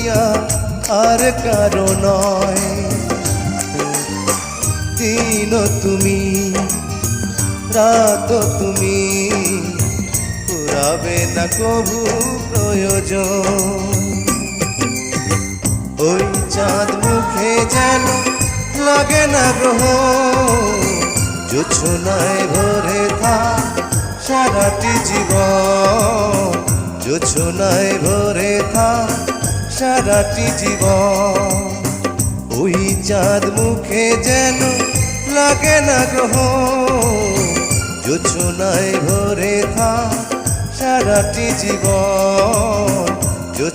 দুনিয়া আর কারো নয়। দিন তুমি রাত তুমি ফুরাবে না কবু প্রয়োজন। ওই চাঁদ মুখে যেন লাগে না গ্রহ, জোছনায় ভরে থাক সারাটি জীবন, জোছনায় ভরে থাক সারাটি জীবন। ওই চাঁদ মুখে যেন লাগে না গ্রহ, জোছনায় ভরে থাক সারাটি জীবন,